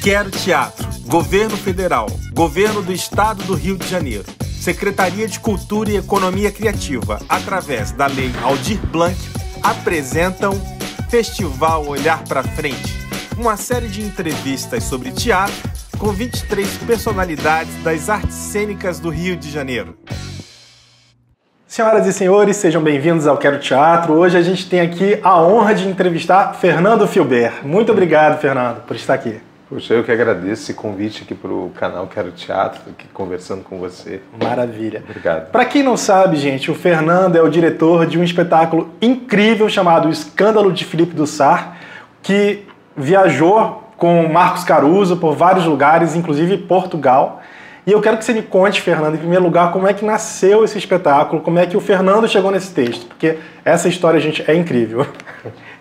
Quero Teatro, Governo Federal, Governo do Estado do Rio de Janeiro, Secretaria de Cultura e Economia Criativa, através da Lei Aldir Blanc, apresentam Festival Olhar pra Frente, uma série de entrevistas sobre teatro com 23 personalidades das artes cênicas do Rio de Janeiro. Senhoras e senhores, sejam bem-vindos ao Quero Teatro. Hoje a gente tem aqui a honra de entrevistar Fernando Filbert. Muito obrigado, Fernando, por estar aqui. Puxa, eu que agradeço esse convite aqui para o canal Quero Teatro, aqui conversando com você. Maravilha. Obrigado. Para quem não sabe, gente, o Fernando é o diretor de um espetáculo incrível chamado O Escândalo de Philippe Dussart, que viajou com Marcos Caruso por vários lugares, inclusive Portugal. E eu quero que você me conte, Fernando, em primeiro lugar, como é que nasceu esse espetáculo, como é que o Fernando chegou nesse texto, porque essa história, gente, é incrível.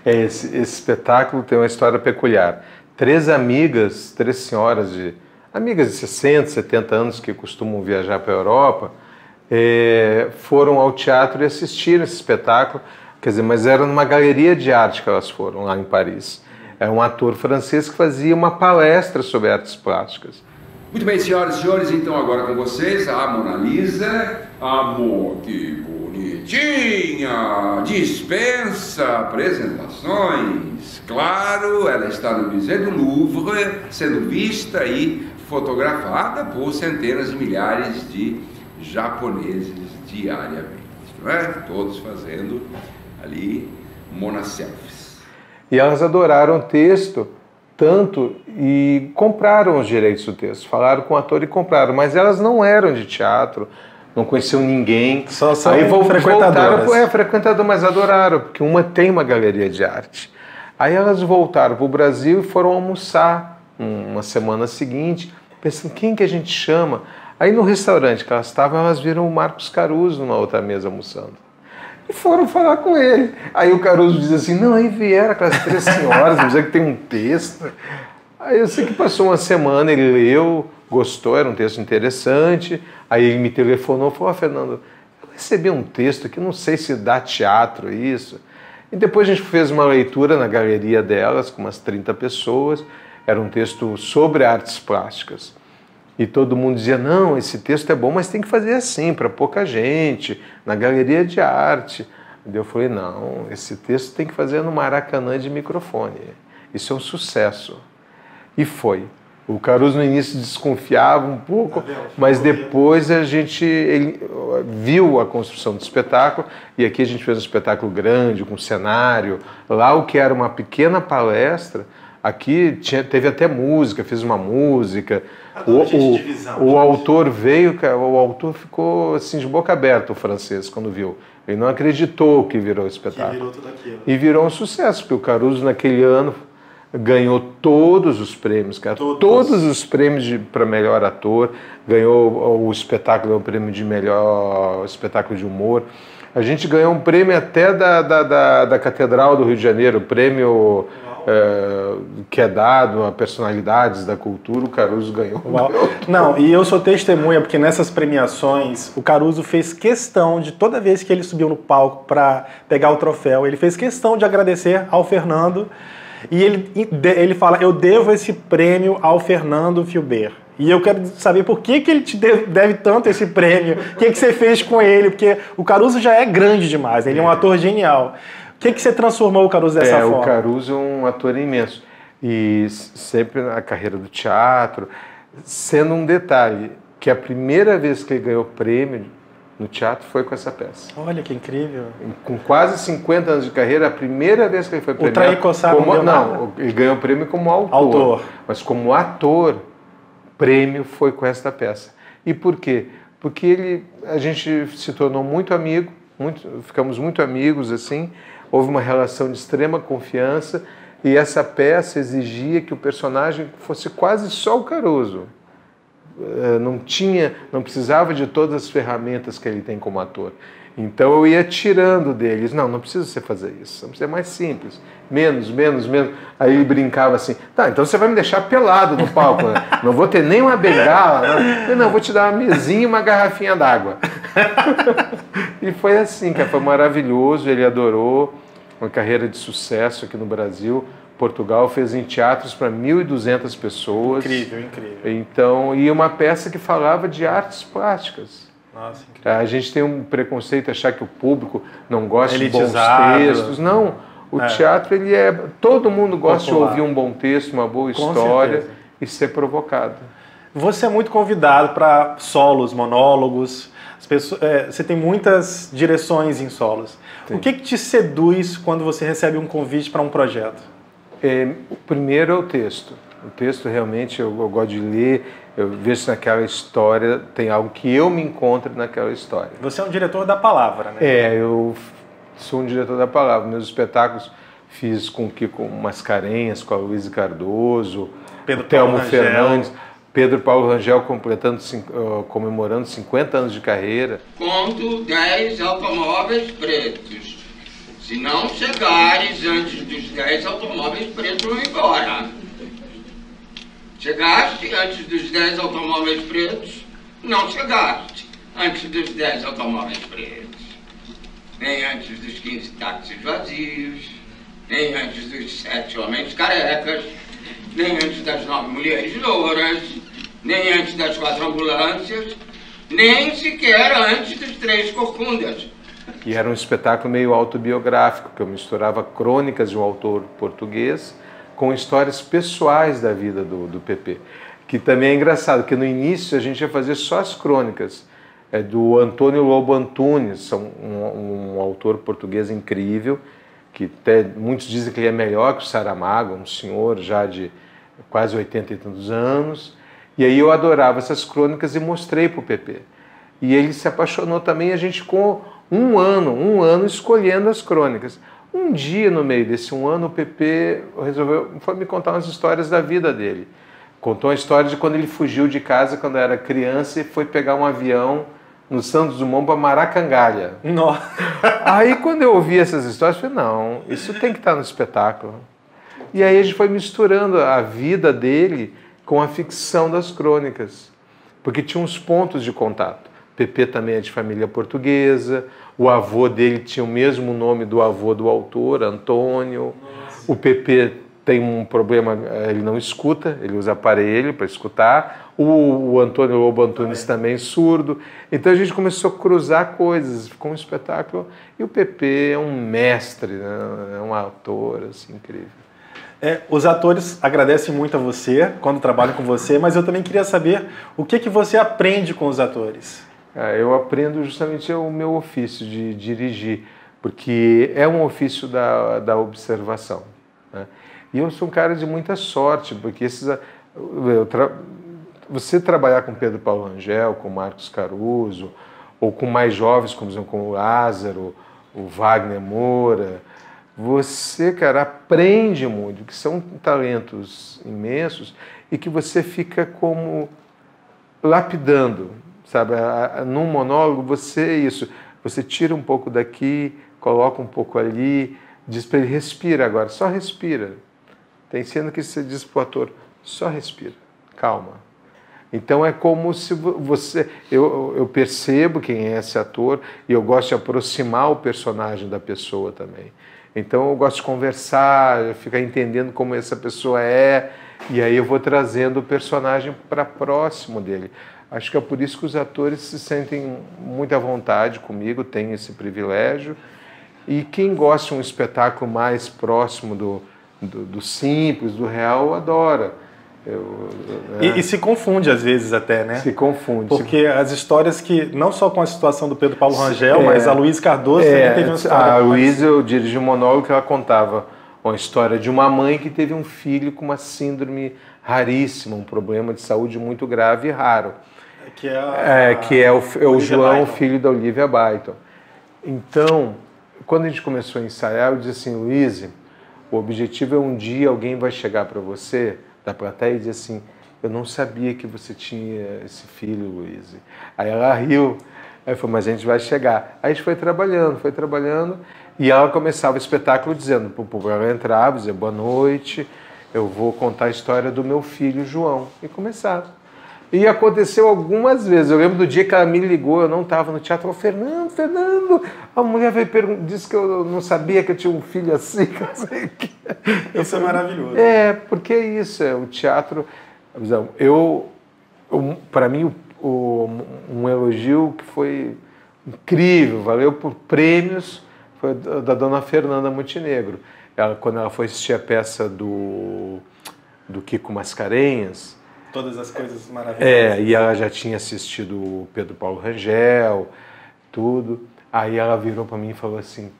Esse espetáculo tem uma história peculiar. Três amigas, três senhoras, amigas de 60, 70 anos que costumam viajar para a Europa, foram ao teatro e assistiram esse espetáculo, quer dizer, mas era numa galeria de arte que elas foram, lá em Paris. Era um ator francês que fazia uma palestra sobre artes plásticas. Muito bem, senhoras e senhores, então agora com vocês a Mona Lisa. Amor, que bonitinha! Dispensa apresentações. Claro, ela está no Museu do Louvre, sendo vista e fotografada por centenas de milhares de japoneses diariamente, não é? Todos fazendo ali Mona Selfies. E elas adoraram o texto, tanto, e compraram os direitos do texto, falaram com o ator e compraram, mas elas não eram de teatro, não conheciam ninguém. Só aí frequentadoras. Voltaram, frequentador, mas adoraram, porque uma tem uma galeria de arte. Aí elas voltaram para o Brasil e foram almoçar uma semana seguinte, pensando, quem que a gente chama? Aí no restaurante que elas estavam, elas viram o Marcos Caruso numa outra mesa almoçando. E foram falar com ele. Aí o Caruso diz assim, não, aí vieram aquelas três senhoras, me dizer que tem um texto. Aí eu sei que passou uma semana, ele leu, gostou, era um texto interessante. Aí ele me telefonou e falou, Fernando, eu recebi um texto que não sei se dá teatro isso. E depois a gente fez uma leitura na galeria delas, com umas 30 pessoas. Era um texto sobre artes plásticas. E todo mundo dizia, não, esse texto é bom, mas tem que fazer assim, para pouca gente, na galeria de arte. E eu falei, não, esse texto tem que fazer no Maracanã de microfone. Isso é um sucesso. E foi. O Caruso no início desconfiava um pouco, mas depois ele viu a construção do espetáculo, e aqui a gente fez um espetáculo grande, com cenário. Lá o que era uma pequena palestra, aqui teve até música, fez uma música. O autor veio, o autor ficou assim de boca aberta, o francês, quando viu. Ele não acreditou que virou o espetáculo. Que virou tudo aquilo. E virou um sucesso, porque o Caruso naquele ano ganhou todos os prêmios, cara. Todos os prêmios para melhor ator, ganhou o espetáculo, o prêmio de melhor espetáculo de humor. A gente ganhou um prêmio até da Catedral do Rio de Janeiro, o prêmio que é dado a personalidades da cultura, o Caruso ganhou. Não, e eu sou testemunha, porque nessas premiações, o Caruso fez questão de, toda vez que ele subiu no palco para pegar o troféu, ele fez questão de agradecer ao Fernando, e ele fala, eu devo esse prêmio ao Fernando Filbert. E eu quero saber por que ele te deve tanto esse prêmio, o que você fez com ele, porque o Caruso já é grande demais, ele é um ator genial. O que você transformou o Caruso dessa forma? O Caruso é um ator imenso. E sempre na carreira do teatro, sendo um detalhe, que a primeira vez que ele ganhou prêmio no teatro foi com essa peça. Olha que incrível. Com quase 50 anos de carreira, a primeira vez que ele foi premiado... O Traí Cossar não, ele ganhou prêmio como autor. Mas como ator, prêmio foi com esta peça. E por quê? Porque a gente se tornou muito amigo, ficamos muito amigos, assim, houve uma relação de extrema confiança, e essa peça exigia que o personagem fosse quase só o Caruso. Não precisava de todas as ferramentas que ele tem como ator. Então eu ia tirando deles, não precisa você fazer isso, é mais simples, menos. Aí ele brincava assim, tá, então você vai me deixar pelado no palco, né? Não vou ter nem uma bengala, não, vou te dar uma mesinha e uma garrafinha d'água. E foi assim, foi maravilhoso, ele adorou, uma carreira de sucesso aqui no Brasil, Portugal, fez em teatros para 1.200 pessoas. Incrível, incrível. Então, e uma peça que falava de artes plásticas. Nossa, incrível. A gente tem um preconceito, achar que o público não gosta de bons Elitizado. textos. Não, o teatro, ele é... Todo mundo gosta Popular. de ouvir um bom texto, uma boa Com história certeza. e ser provocado. Você é muito convidado para solos, monólogos. As pessoas, você tem muitas direções em solos. Sim. O que te seduz quando você recebe um convite para um projeto? O primeiro é o texto. O texto, realmente, eu gosto de ler, eu vejo se naquela história tem algo que eu me encontro naquela história. Você é um diretor da palavra, né? Eu sou um diretor da palavra. Meus espetáculos fiz com Mascarenhas, com a Luísa Cardoso, Pedro o Telmo Paulo Rangel. Fernandes, Pedro Paulo Rangel comemorando 50 anos de carreira. Conto 10 automóveis pretos. Se não chegares antes dos 10 automóveis pretos, vão embora. Chegaste antes dos 10 automóveis pretos? Não chegaste antes dos 10 automóveis pretos. Nem antes dos 15 táxis vazios, nem antes dos 7 homens carecas, nem antes das 9 mulheres louras, nem antes das 4 ambulâncias, nem sequer antes dos 3 corcundas. E era um espetáculo meio autobiográfico, que eu misturava crônicas de um autor português com histórias pessoais da vida do Pepe. Que também é engraçado, que no início a gente ia fazer só as crônicas do Antônio Lobo Antunes, um autor português incrível, que até muitos dizem que ele é melhor que o Saramago, um senhor já de quase 80 e tantos anos. E aí eu adorava essas crônicas e mostrei para o Pepe. E ele se apaixonou também, a gente ficou um ano escolhendo as crônicas. Um dia, no meio desse um ano, o Pepe foi me contar umas histórias da vida dele. Contou a história de quando ele fugiu de casa quando era criança e foi pegar um avião no Santos Dumont para Maracangalha. Nossa. Aí quando eu ouvi essas histórias, eu falei, não, isso tem que estar no espetáculo. E aí a gente foi misturando a vida dele com a ficção das crônicas, porque tinha uns pontos de contato. Pepe também é de família portuguesa, o avô dele tinha o mesmo nome do avô do autor, Antônio. Nossa. O Pepe tem um problema, ele não escuta, ele usa aparelho para escutar. O Antônio Lobo Antunes também surdo. Então a gente começou a cruzar coisas, ficou um espetáculo. E o Pepe é um mestre, né? É um ator assim, incrível. Os atores agradecem muito a você quando trabalham com você, mas eu também queria saber o que você aprende com os atores. Eu aprendo justamente o meu ofício de dirigir, porque é um ofício da observação, né? E eu sou um cara de muita sorte, porque você trabalhar com Pedro Paulo Rangel, com Marcos Caruso, ou com mais jovens, como o Lázaro, o Wagner Moura, você, cara, aprende muito, que são talentos imensos e que você fica como lapidando, sabe? Num monólogo, você tira um pouco daqui, coloca um pouco ali, diz para ele, respira agora, só respira. Tem cena que você diz para o ator, só respira, calma. Então é como se você... Eu percebo quem é esse ator e eu gosto de aproximar o personagem da pessoa também. Então eu gosto de conversar, ficar entendendo como essa pessoa é, e aí eu vou trazendo o personagem para próximo dele. Acho que é por isso que os atores se sentem muito à vontade comigo, têm esse privilégio. E quem gosta de um espetáculo mais próximo do simples, do real, adora. E se confunde às vezes até, né? Se confunde. Porque as histórias que, não só com a situação do Pedro Paulo Rangel, mas a Luísa Cardoso também teve uma história. A Luísa, eu dirigi um monólogo que ela contava uma história de uma mãe que teve um filho com uma síndrome raríssima, um problema de saúde muito grave e raro. Que é o João, filho da Olivia Byton. Então, quando a gente começou a ensaiar, eu disse assim, Luísa, o objetivo é um dia alguém vai chegar para você da plateia e dizer assim, eu não sabia que você tinha esse filho, Luísa. Aí ela riu, aí falou, mas a gente vai chegar. Aí a gente foi trabalhando, e ela começava o espetáculo dizendo, ela entrava, dizia, boa noite, eu vou contar a história do meu filho, João. E começava. E aconteceu algumas vezes. Eu lembro do dia que ela me ligou, eu não estava no teatro. Eu falei, Fernando, a mulher veio disse que eu não sabia que eu tinha um filho assim. Isso é maravilhoso. Porque é isso, o teatro... Para mim, um elogio que foi incrível, valeu por prêmios, foi da dona Fernanda Montenegro. Quando ela foi assistir a peça do Kiko Mascarenhas... Todas as coisas maravilhosas. E ela já tinha assistido o Pedro Paulo Rangel, tudo. Aí ela virou para mim e falou assim,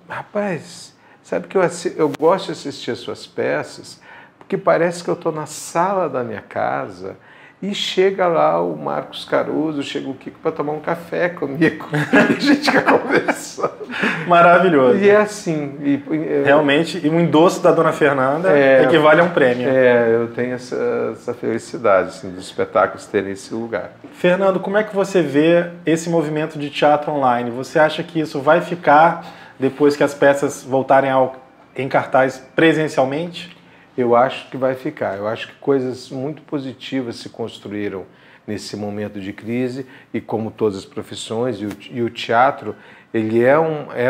rapaz, sabe que eu gosto de assistir as suas peças porque parece que eu estou na sala da minha casa e chega lá o Marcos Caruso, chega o Kiko para tomar um café comigo e a gente fica conversando. Maravilhoso. E é assim. Realmente, e o endosso da dona Fernanda equivale a um prêmio. Eu tenho essa felicidade assim, dos espetáculos terem esse lugar. Fernando, como é que você vê esse movimento de teatro online? Você acha que isso vai ficar depois que as peças voltarem em cartaz presencialmente? Eu acho que vai ficar. Eu acho que coisas muito positivas se construíram nesse momento de crise e como todas as profissões, e o teatro, ele é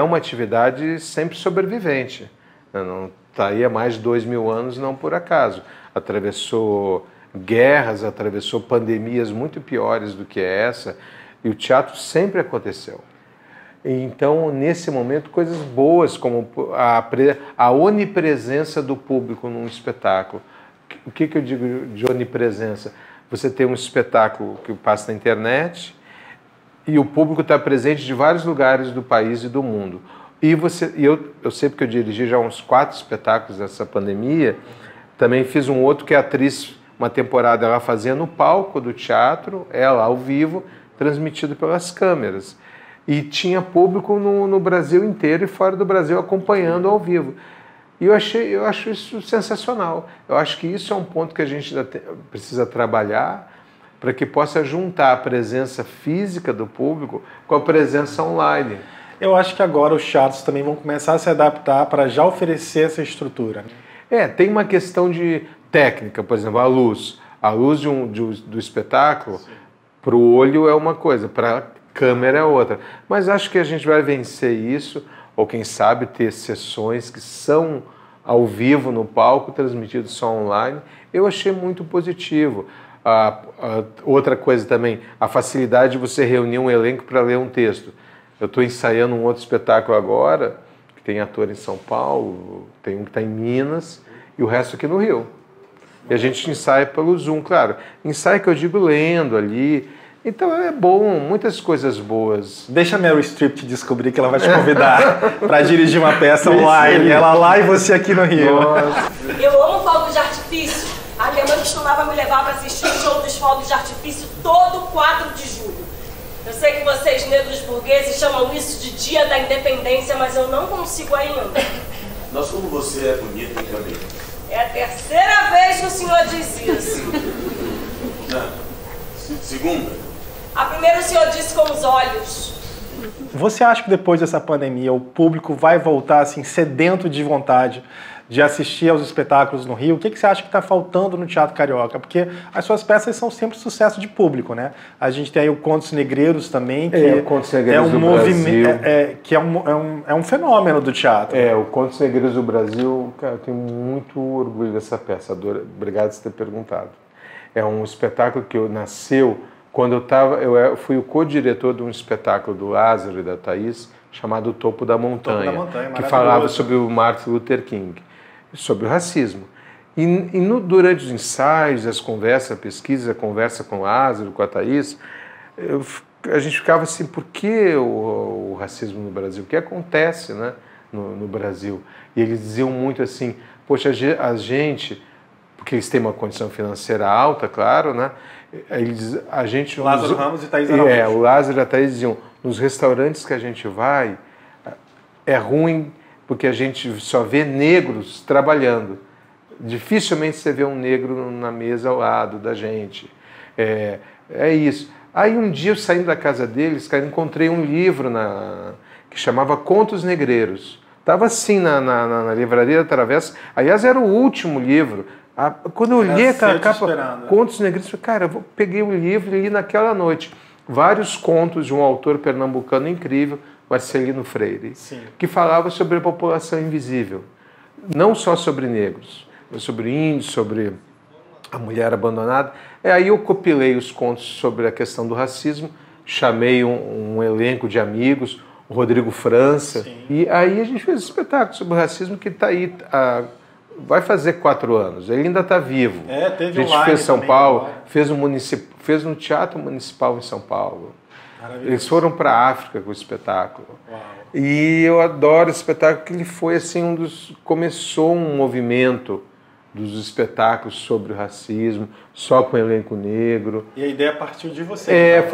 uma atividade sempre sobrevivente. Não está aí há mais de 2000 anos, não por acaso. Atravessou guerras, atravessou pandemias muito piores do que essa, e o teatro sempre aconteceu. Então, nesse momento, coisas boas, como a onipresença do público num espetáculo. O que eu digo de onipresença? Você tem um espetáculo que passa na internet e o público está presente de vários lugares do país e do mundo. E eu sei porque eu dirigi já uns 4 espetáculos nessa pandemia, também fiz um outro que a atriz, uma temporada, ela fazia no palco do teatro, ela ao vivo, transmitido pelas câmeras. E tinha público no Brasil inteiro e fora do Brasil acompanhando ao vivo. E eu acho isso sensacional. Eu acho que isso é um ponto que a gente precisa trabalhar para que possa juntar a presença física do público com a presença online. Eu acho que agora os teatros também vão começar a se adaptar para já oferecer essa estrutura. Tem uma questão de técnica, por exemplo, a luz. A luz do espetáculo, para o olho é uma coisa, para câmera é outra. Mas acho que a gente vai vencer isso, ou quem sabe ter sessões que são ao vivo no palco, transmitidos só online. Eu achei muito positivo. Outra coisa também, a facilidade de você reunir um elenco para ler um texto. Eu estou ensaiando um outro espetáculo agora, que tem ator em São Paulo, tem um que está em Minas, e o resto aqui no Rio. E a gente ensaia pelo Zoom, claro. Ensaio que eu digo lendo ali. Então é bom, muitas coisas boas. Deixa a Meryl Streep te descobrir que ela vai te convidar para dirigir uma peça online. Ela lá e você aqui no Rio. Nossa. Eu amo fogos de artifício. A minha mãe costumava me levar para assistir o show dos fogos de artifício todo 4 de julho. Eu sei que vocês, negros burgueses, chamam isso de Dia da Independência, mas eu não consigo ainda. Nós, como você é bonita, hein, Camila? É a 3ª vez que o senhor diz isso. Não. Segunda. A primeira o senhor disse com os olhos. Você acha que depois dessa pandemia o público vai voltar assim sedento de vontade de assistir aos espetáculos no Rio? O que você acha que está faltando no Teatro Carioca? Porque as suas peças são sempre sucesso de público, né? A gente tem aí o Contos Negreiros também, que o Contos Negreiros do Brasil. Que é um fenômeno do teatro. O Contos Negreiros do Brasil, cara, eu tenho muito orgulho dessa peça. Obrigado por ter perguntado. É um espetáculo que nasceu quando eu fui o co-diretor de um espetáculo do Lázaro e da Thaís, chamado O Topo da Montanha, que falava sobre o Martin Luther King, sobre o racismo. Durante os ensaios, as conversas, a pesquisa, a conversa com o Lázaro, com a Thaís, a gente ficava assim, por que o racismo no Brasil? O que acontece, né, no Brasil? E eles diziam muito assim, poxa, a gente, porque eles têm uma condição financeira alta, claro, né? Lázaro Ramos e Thaís Araújo. O Lázaro e a Thaís diziam, nos restaurantes que a gente vai, é ruim porque a gente só vê negros trabalhando. Dificilmente você vê um negro na mesa ao lado da gente. É isso. Aí um dia, eu saindo da casa deles, encontrei um livro que chamava Contos Negreiros. Estava assim na livraria da Travessa. Aliás, era o último livro Quando eu li aquela capa, esperando. Contos Negritos, eu falei, cara, peguei o livro e li naquela noite. Vários contos de um autor pernambucano incrível, Marcelino Freire, Sim. que falava sobre a população invisível. Não só sobre negros, mas sobre índios, sobre a mulher abandonada. Aí eu compilei os contos sobre a questão do racismo, chamei um elenco de amigos, o Rodrigo França, Sim. e aí a gente fez um espetáculo sobre o racismo que está aí, vai fazer 4 anos, ele ainda está vivo. Teve a gente online fez em São também, Paulo, agora. fez no Teatro Municipal em São Paulo. Maravilhoso. Eles foram para a África com o espetáculo. Uau. E eu adoro esse espetáculo, que ele foi assim começou um movimento dos espetáculos sobre o racismo, só com elenco negro. E a ideia partiu de você.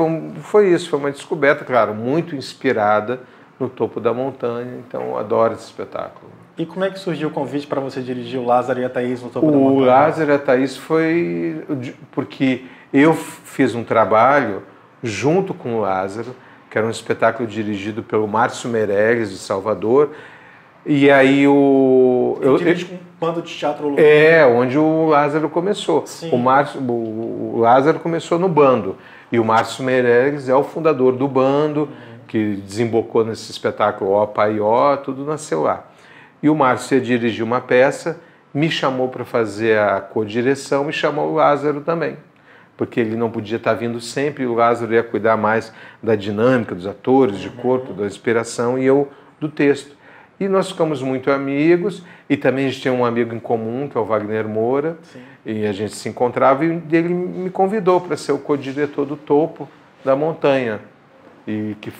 Foi isso, foi uma descoberta, claro, muito inspirada no Topo da Montanha, então eu adoro esse espetáculo. E como é que surgiu o convite para você dirigir o Lázaro e a Thaís no Topo da O Montanha? Lázaro e a Thaís foi porque eu fiz um trabalho junto com o Lázaro, que era um espetáculo dirigido pelo Márcio Meirelles, de Salvador, e aí Ele dirige com um bando de teatro local. onde o Lázaro começou. Sim. O Lázaro começou no bando, e o Márcio Meirelles é o fundador do bando, que desembocou nesse espetáculo Ó Pai Ó, tudo nasceu lá. E o Márcio ia dirigir uma peça, me chamou para fazer a co-direção e chamou o Lázaro também, porque ele não podia estar vindo sempre, e o Lázaro ia cuidar mais da dinâmica dos atores, de corpo, da inspiração, e eu do texto. E nós ficamos muito amigos, e também a gente tem um amigo em comum, que é o Wagner Moura, Sim. e a gente se encontrava, e ele me convidou para ser o co-diretor do Topo da Montanha, e que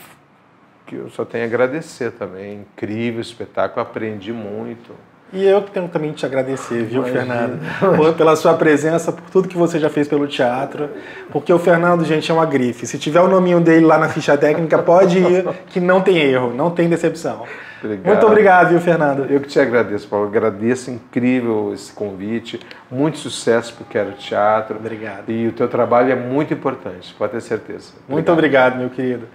eu só tenho a agradecer também. Incrível espetáculo, aprendi muito. E eu que tenho também te agradecer, viu, Imagina. Fernando? Pela sua presença, por tudo que você já fez pelo teatro. Porque o Fernando, gente, é uma grife. Se tiver o nominho dele lá na ficha técnica, pode ir, que não tem erro, não tem decepção. Obrigado. Muito obrigado, viu, Fernando? Eu que te agradeço, Paulo. Agradeço, incrível esse convite. Muito sucesso para o Quero Teatro. Obrigado. E o teu trabalho é muito importante, pode ter certeza. Muito obrigado, meu querido.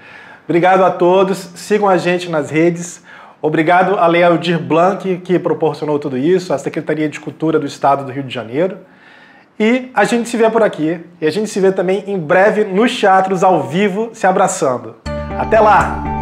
Obrigado a todos. Sigam a gente nas redes. Obrigado a Lei Aldir Blanc, que proporcionou tudo isso, a Secretaria de Cultura do Estado do Rio de Janeiro. E a gente se vê por aqui. E a gente se vê também em breve nos teatros ao vivo, se abraçando. Até lá!